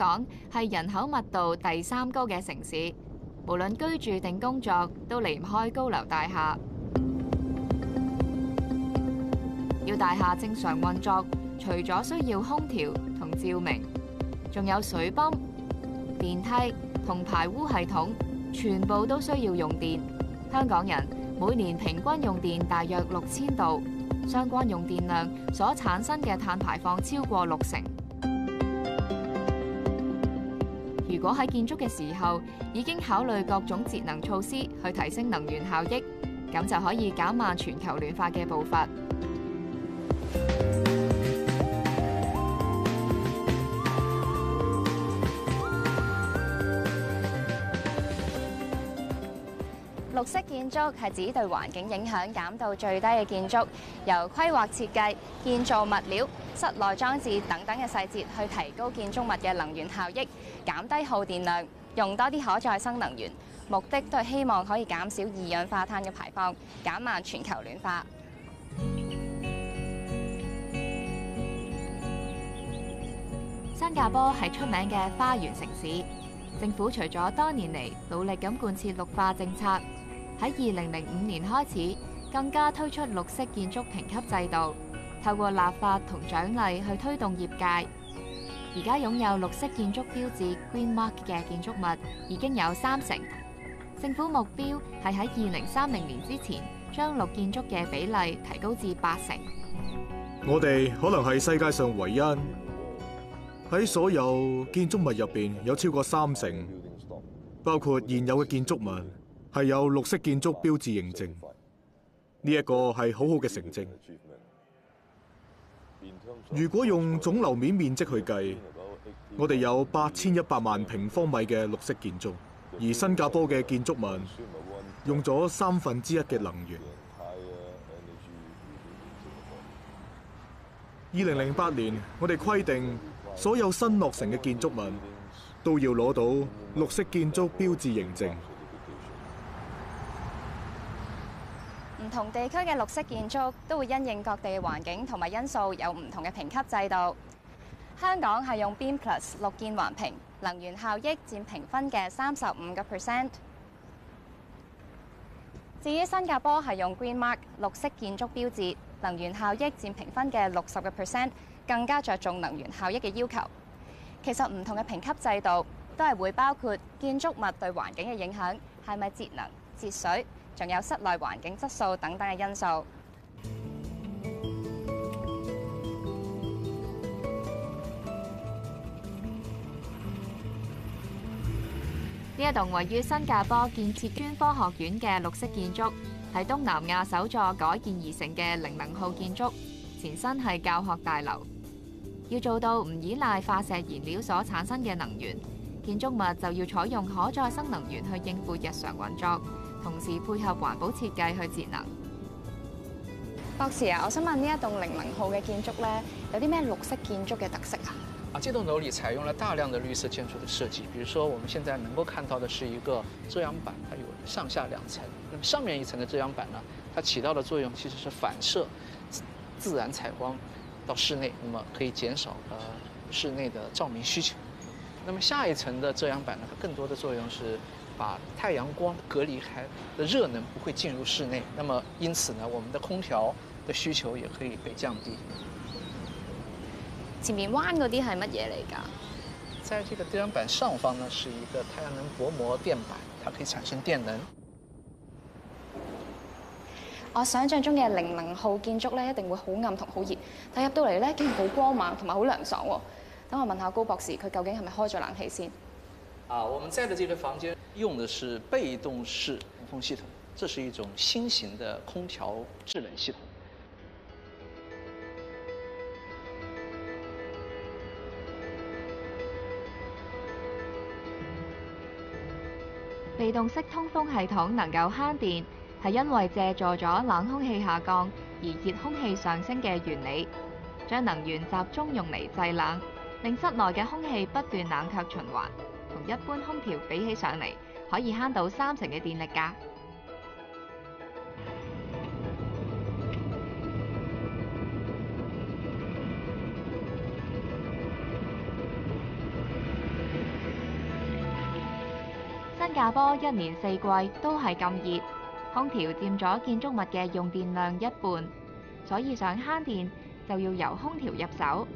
港係人口密度第3高嘅城市，無論居住定工作都離唔開高樓大廈。要大廈正常運作，除咗需要空調同照明，仲有水泵、電梯同排污系統，全部都需要用電。香港人每年平均用電大約6000度，相關用電量所產生嘅碳排放超過60%。如果喺建築嘅時候已經考慮各種節能措施去提升能源效益，咁就可以減慢全球暖化嘅步伐。綠色建築係指對環境影響減到最低嘅建築，由規劃設計、建造物料、室內裝置等等嘅細節去提高建築物嘅能源效益，減低耗電量，用多啲可再生能源，目的都係希望可以減少二氧化碳嘅排放，減慢全球暖化。新加坡係出名嘅花園城市，政府除咗多年嚟努力咁貫徹綠化政策，喺2005年開始更加推出綠色建築評級制度，透過立法同獎勵去推動業界。而家擁有綠色建築標誌 Green Mark 嘅建築物已經有30%，政府目標係喺2030年之前將綠建築嘅比例提高至80%。我哋可能係世界上唯一喺所有建築物入邊有超過30%，包括現有嘅建築物係有綠色建築標誌認證。呢一個係好好嘅成績。如果用總樓面面積去計，我哋有8100萬平方米嘅綠色建築，而新加坡嘅建築物用咗1/3嘅能源。2008年，我哋規定所有新落成嘅建築物都要攞到綠色建築標誌認證。唔同地區嘅綠色建築都會因應各地嘅環境同埋因素有唔同嘅評級制度。香港係用 BEAM Plus 綠建環評，能源效益佔評分嘅35%。至於新加坡係用 Green Mark 綠色建築標誌，能源效益佔評分嘅60%，更加着重能源效益嘅要求。其實唔同嘅評級制度都係會包括建築物對環境嘅影響，係咪節能、節水，仲有室內環境質素等等嘅因素。呢一棟位於新加坡建設專科學院嘅綠色建築，係東南亞首座改建而成嘅00號建築，前身係教學大樓。要做到唔依賴化石燃料所產生嘅能源，建築物就要採用可再生能源去應付日常運作，同時配合環保設計去節能。博士啊，我想問呢一棟00號嘅建築咧，有啲咩綠色建築嘅特色啊？這棟樓裡採用了大量的綠色建築的設計，比如說我們現在能夠看到的是一個遮陽板，它有上下2層。那麼上面一層的遮陽板呢，它起到的作用其實是反射自然採光到室內，那麼可以減少室內的照明需求。那麼下一層的遮陽板呢，它更多的作用是把太陽光隔離開，的熱能不會進入室內。那麼因此呢，我們的空調的需求也可以被降低。前面彎嗰啲係乜嘢嚟㗎？在這個遮陽板上方呢，是一個太陽能薄膜墊板，它可以產生電能。我想象中嘅00號建築咧，一定會好暗同好熱，但入到嚟咧，竟然好光猛同埋好涼爽喎。等我問下高博士，佢究竟係咪開咗冷氣先？我們在的這個房間用的是被動式通風系統，這是一種新型的空調制冷系統。被動式通風系統能夠慳電，係因為借助咗冷空氣下降而熱空氣上升嘅原理，將能源集中用嚟製冷，令室內嘅空氣不斷冷卻循環，同一般空調比起上嚟，可以慳到30%嘅電力㗎。新加坡一年四季都係咁熱，空調佔咗建築物嘅用電量一半，所以想慳電就要由空調入手。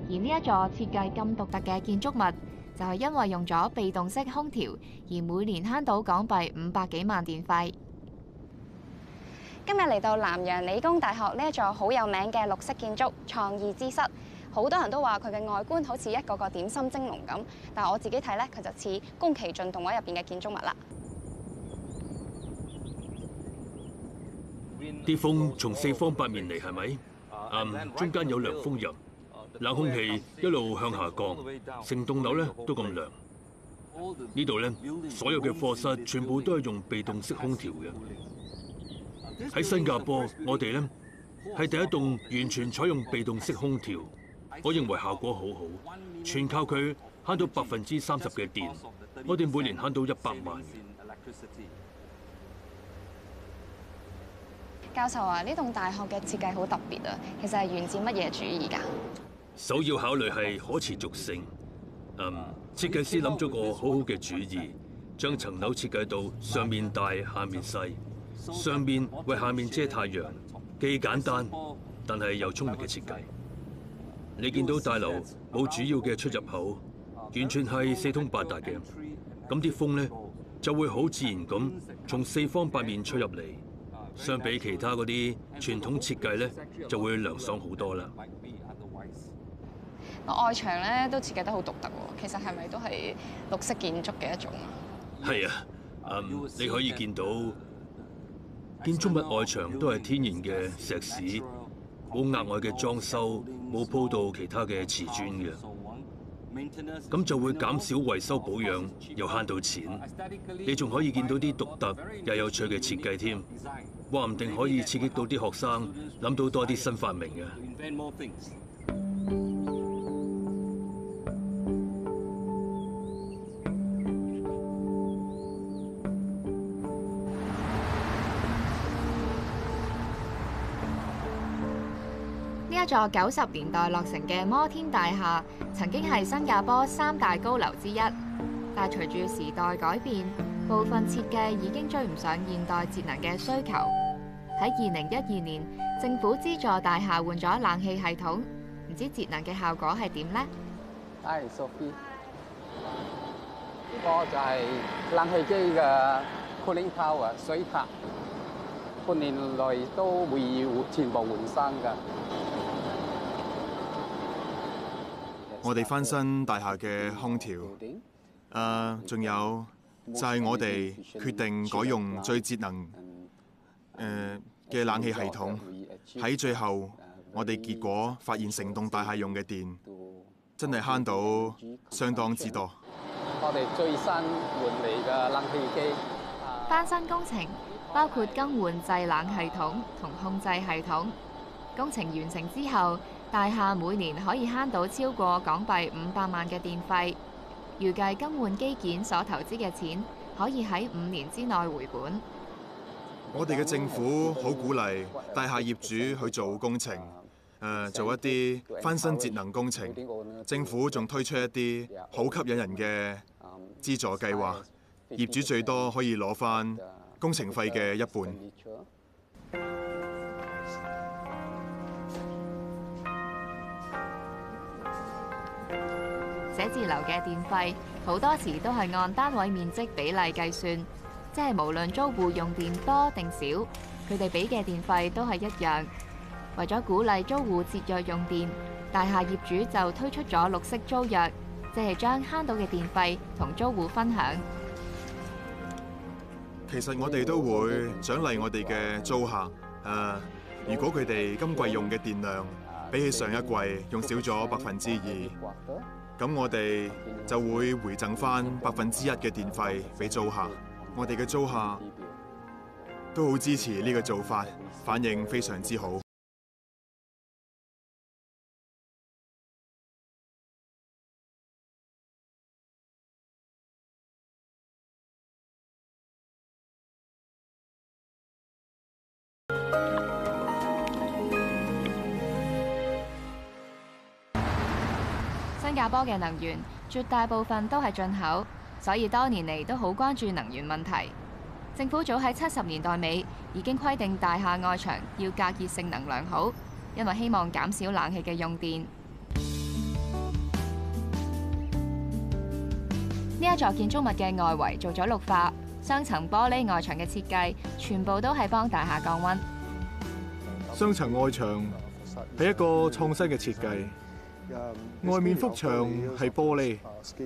而呢一座設計咁獨特嘅建築物，就係因為用咗被動式空調，而每年慳到港幣500幾萬電費。今日嚟到南洋理工大學呢一座好有名嘅綠色建築創意之室，好多人都話佢嘅外觀好似一個個點心蒸籠咁，但係我自己睇咧，佢就似宮崎駿動畫入邊嘅建築物啦。啲風從四方八面嚟，係咪？中間有涼風入，冷空氣一路向下降，成棟樓咧都咁涼。呢度咧，所有嘅課室全部都係用被動式空調嘅。喺新加坡，我哋咧係第一棟完全採用被動式空調，我認為效果好好，全靠佢慳到30%嘅電，我哋每年慳到100萬。教授啊，呢棟大學嘅設計好特別啊，其實係源自乜嘢主義㗎？首要考慮係可持續性。設計師諗咗個好好嘅主意，將層樓設計到上面大，下面細。上面為下面遮太陽，既簡單但係又聰明嘅設計。你見到大樓冇主要嘅出入口，完全係四通八達嘅，咁啲風咧就會好自然咁從四方八面吹入嚟。相比其他嗰啲傳統設計咧，就會涼爽好多啦。個外牆咧都設計得好獨特喎，其實係咪都係綠色建築嘅一種啊？係啊，你可以見到。建築物外牆都係天然嘅石屎，冇額外嘅裝修，冇鋪到其他嘅瓷磚嘅，咁就會減少維修保養，又慳到錢。你仲可以見到啲獨特又有趣嘅設計添，話唔定可以刺激到啲學生諗到多啲新發明嘅。呢一座90年代落成嘅摩天大廈，曾經係新加坡3大高樓之一，但隨住時代改變，部分設計已經追唔上現代節能嘅需求。喺2012年，政府資助大廈換咗冷氣系統，唔知節能嘅效果係點呢Hi Sophie， 呢個就係冷氣機嘅 cooling tower 水塔，半年內都會全部換新㗎。我哋翻新大廈嘅空調，仲有就係我哋決定改用最節能嘅冷氣系統。喺最後，我哋結果發現成棟大廈用嘅電真係慳到相當之多。我哋最新換嚟嘅冷氣機。翻新工程包括更換製冷系統同控制系統。工程完成之後，大廈每年可以慳到超過港幣500萬嘅電費。預計更換機件所投資嘅錢可以喺5年之內回本。我哋嘅政府好鼓勵大廈業主去做工程，做一啲翻新節能工程。政府仲推出一啲好吸引人嘅資助計劃，業主最多可以攞返工程費嘅一半。寫字樓嘅電費好多時都係按單位面積比例計算，即係無論租戶用電多定少，佢哋俾嘅電費都係一樣。為咗鼓勵租戶節約用電，大廈業主就推出咗綠色租約，即係將慳到嘅電費同租戶分享。其實我哋都會獎勵我哋嘅租客，如果佢哋今季用嘅電量比起上一季用少咗2%，咁我哋就會回贈返1%嘅電費俾租客。我哋嘅租客都好支持呢個做法，反應非常之好。新加坡嘅能源絕大部分都係進口，所以多年嚟都好關注能源問題。政府早喺70年代尾已經規定大廈外牆要隔熱性能良好，因為希望減少冷氣嘅用電。呢一座建築物嘅外圍做咗綠化，雙層玻璃外牆嘅設計全部都係幫大廈降溫。雙層外牆係一個創新嘅設計，外面幅牆係玻璃，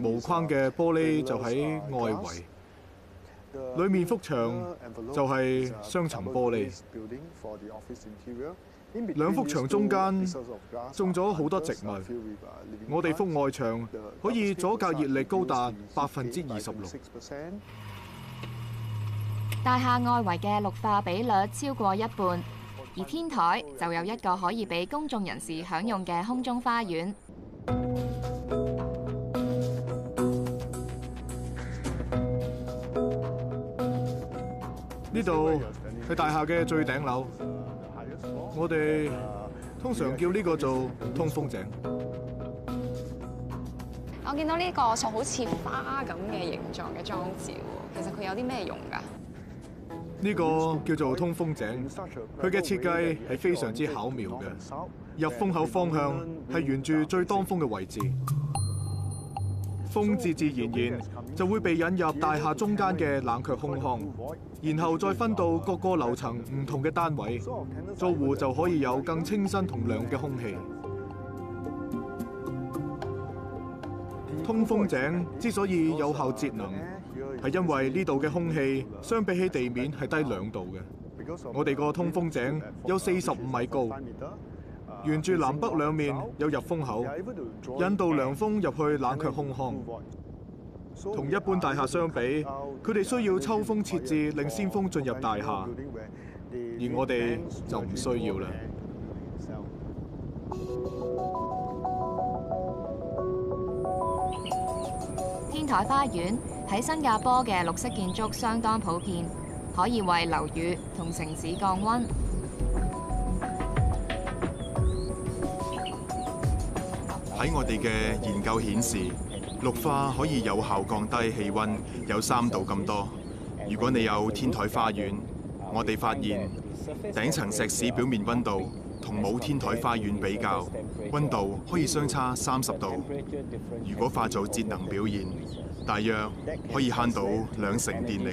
無框嘅玻璃就喺外圍，裏面幅牆就係雙層玻璃。兩幅牆中間種咗好多植物，我哋幅外牆可以阻隔熱力高達26%。大廈外圍嘅綠化比率超過一半，而天台就有一個可以俾公眾人士享用嘅空中花園。呢度係大廈嘅最頂樓，我哋通常叫呢個做通風井。我見到呢個就好似花咁嘅形狀嘅裝置喎，其實佢有啲咩用㗎？呢個叫做通風井，佢嘅設計係非常之巧妙嘅。入風口方向係沿住最當風嘅位置，風自自然然就會被引入大廈中間嘅冷卻空腔，然後再分到各個樓層唔同嘅單位，租戶就可以有更清新同涼嘅空氣。通風井之所以有效節能，係因為呢度嘅空氣相比起地面係低2度嘅。我哋個通風井有45米高，沿住南北兩面有入風口，引導涼風入去冷卻空腔。同一般大廈相比，佢哋需要抽風設置令鮮風進入大廈，而我哋就唔需要啦。天台花園喺新加坡嘅綠色建築相當普遍，可以為樓宇同城市降溫。喺我哋嘅研究顯示，綠化可以有效降低氣溫有3度咁多。如果你有天台花園，我哋發現頂層石屎表面溫度同冇天台花園比較，溫度可以相差30度。如果化做節能表現，大約可以慳到2成電力。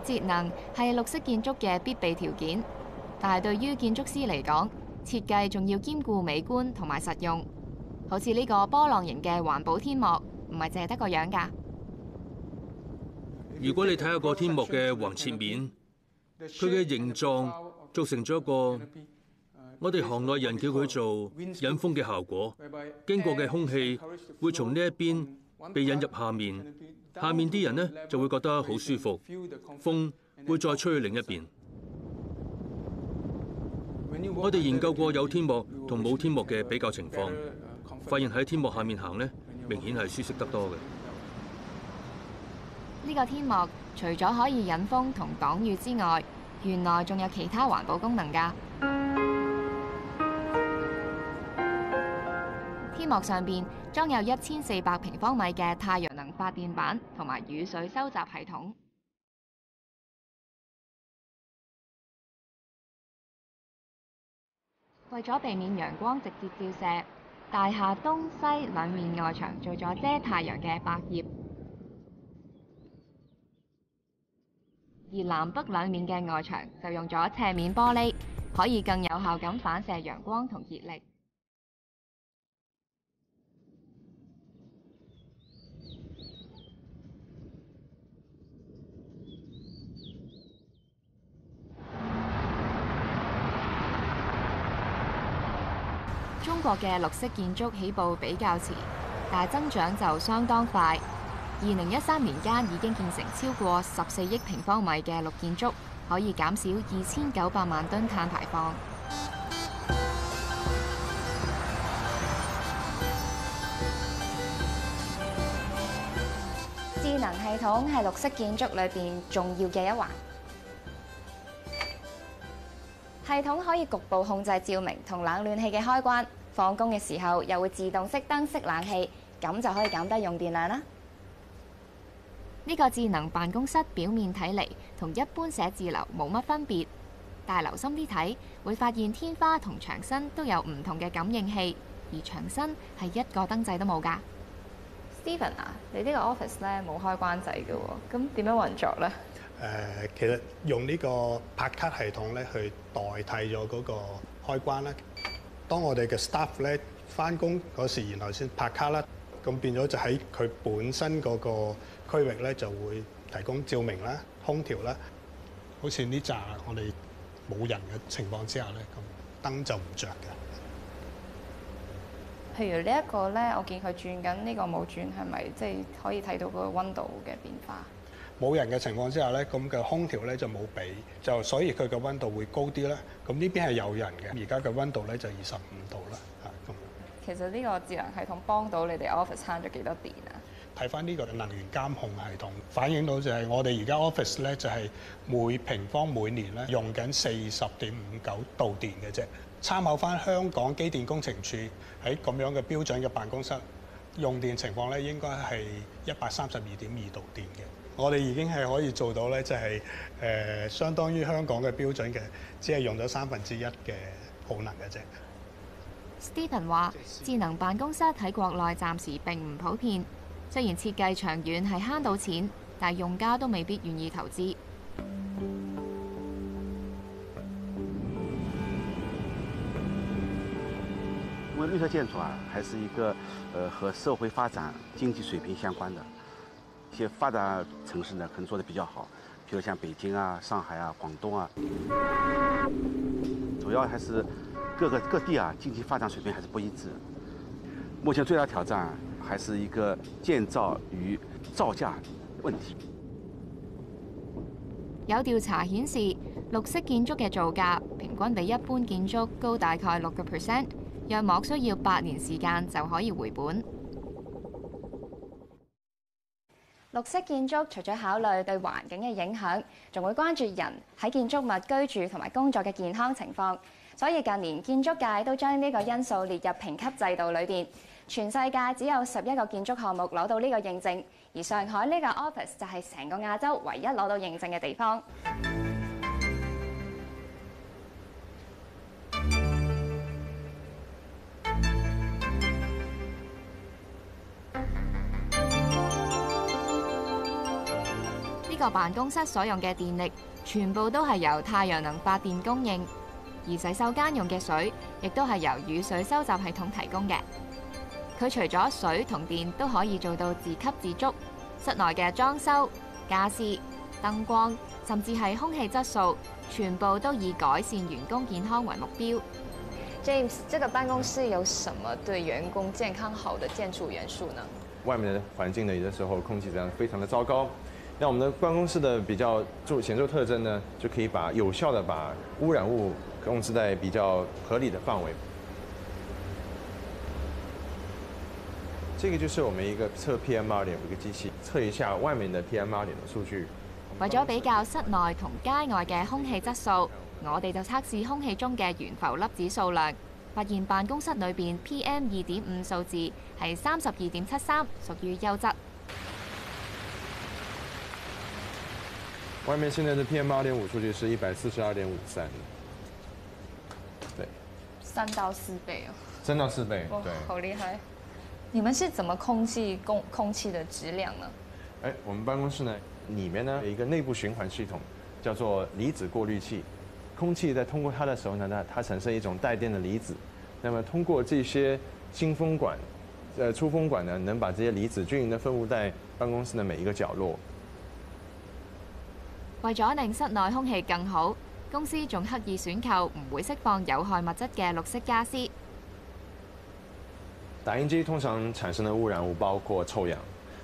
節能係綠色建築嘅必備條件，但係對於建築師嚟講，設計仲要兼顧美觀同埋實用。好似呢個波浪形嘅環保天幕，唔係淨係得個樣㗎。如果你睇下個天幕嘅橫切面，佢嘅形狀造成咗一個我哋行內人叫佢做引風嘅效果。經過嘅空氣會從呢一邊被引入下面，下面啲人呢就會覺得好舒服，風會再吹去另一邊。我哋研究過有天幕同冇天幕嘅比較情況，發現喺天幕下面行呢，明顯係舒適得多嘅。呢個天幕除咗可以引風同擋雨之外，原來仲有其他環保功能㗎。天幕上邊裝有1400平方米嘅太陽能發電板同埋雨水收集系統。為咗避免陽光直接照射，大廈東西兩面外牆做咗遮太陽嘅百葉，而南北兩面嘅外牆就用咗斜面玻璃，可以更有效咁反射陽光同熱力。中國嘅綠色建築起步比較遲，但係增長就相當快。2013年間已經建成超過14億平方米嘅綠建築，可以減少2900萬噸碳排放。智能系統係綠色建築裏邊重要嘅一環。系統可以局部控制照明同冷暖氣嘅開關，放工嘅時候又會自動熄燈熄冷氣，咁就可以減低用電量啦。呢個智能辦公室表面睇嚟同一般寫字樓冇乜分別，但係留心啲睇，會發現天花同牆身都有唔同嘅感應器，而牆身係一個燈掣都冇㗎。Steven 啊，你呢個 office 咧冇開關掣嘅喎，咁點樣運作咧？其實用呢個拍卡系統咧去代替咗嗰個開關啦。當我哋嘅 staff 咧翻工嗰時，然後先拍卡啦，咁變咗就喺佢本身嗰個區域咧就會提供照明啦、空調啦。好似呢紮我哋冇人嘅情況之下咧，咁燈就唔着嘅。譬如呢一個咧，我見佢轉緊，呢個冇轉，係咪即係可以睇到嗰個溫度嘅變化？冇人嘅情況之下咧，咁嘅空調咧就冇俾，就所以佢嘅溫度會高啲啦。咁呢邊係有人嘅，而家嘅溫度咧就25度啦，嚇咁。其實呢個智能系統幫到你哋 office 慳咗幾多電啊？睇翻呢個能源監控系統，反映到就係我哋而家 office 咧就係每平方每年咧用緊40.59度電嘅啫。參考翻香港機電工程署喺咁樣嘅標準嘅辦公室用電情況咧，應該係132.2度電嘅。我哋已經係可以做到咧，就係相當於香港嘅標準嘅，只係用咗1/3嘅耗能嘅啫。Steven 話：智能辦公室喺國內暫時並唔普遍，雖然設計長遠係慳到錢，但係用家都未必願意投資。因為綠色建築啊，還是一個和社會發展、經濟水平相關的。一些發達城市呢，可能做得比較好，譬如像北京啊、上海啊、廣東啊，主要還是各地啊經濟發展水平還是不一致。目前最大挑戰還是一個建造與造價問題。有調查顯示，綠色建築嘅造價平均比一般建築高大概6%，約莫需要8年時間就可以回本。綠色建築除咗考慮對環境嘅影響，仲會關注人喺建築物居住同埋工作嘅健康情況。所以近年建築界都將呢個因素列入評級制度裏邊。全世界只有11個建築項目攞到呢個認證，而上海呢個 office 就係成個亞洲唯一攞到認證嘅地方。呢個辦公室所用嘅電力全部都係由太陽能發電供應，而洗手間用嘅水亦都係由雨水收集系統提供嘅。佢除咗水同電都可以做到自給自足，室內嘅裝修、家私、燈光，甚至係空氣質素，全部都以改善員工健康為目標。James， 這個辦公室有什麼對員工健康好的建築元素呢？外面的環境呢，有的時候空氣質量非常的糟糕。那我們的辦公室的比較顯著特徵呢，就可以有效地把污染物控制在比較合理的範圍。這個就是我們一個測 PM2.5一個機器，測一下外面的 PM2.5的數據。為咗比較室內同街外嘅空氣質素，我哋就測試空氣中嘅懸浮粒子數量，發現辦公室裏邊 PM2.5數字係32.73，屬於優質。外面現在的 PM2.5數據是142.53，對，3到4倍哦。3到4倍，對，好厲害！你們是怎麼控制空氣的質量呢？我們辦公室呢，裡面呢有一個內部循環系統，叫做離子過濾器。空氣在通過它的時候呢，它產生一種帶電的離子。那麼通過這些新風管、出風管呢，能把這些離子均勻地分佈在辦公室的每一個角落。為咗令室內空氣更好，公司仲刻意選購唔會釋放有害物質嘅綠色家私。打印機通常產生的污染物包括臭氧，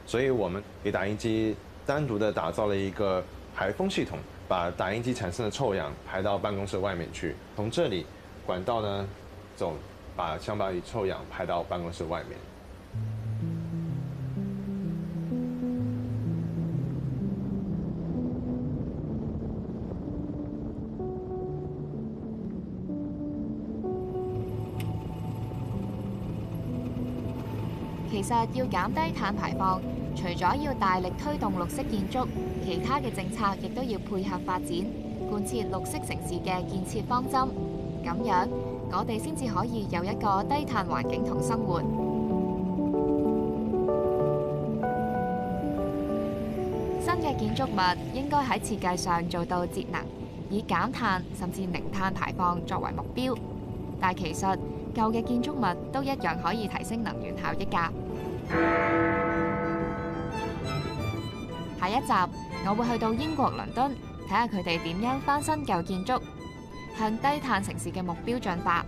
所以我們給打印機單獨的打造了一個排風系統，把打印機產生的臭氧排到辦公室外面去。從這裡管道呢走，想把臭氧排到辦公室外面。其實要減低碳排放，除咗要大力推動綠色建築，其他嘅政策亦都要配合發展，貫徹綠色城市嘅建設方針。咁樣，我哋先至可以有一個低碳環境同生活。新嘅建築物應該喺設計上做到節能，以減碳甚至零碳排放作為目標。但其實舊嘅建築物都一樣可以提升能源效益㗎。下一集我會去到英國倫敦，睇下佢哋點樣翻新舊建築，向低碳城市嘅目標進發。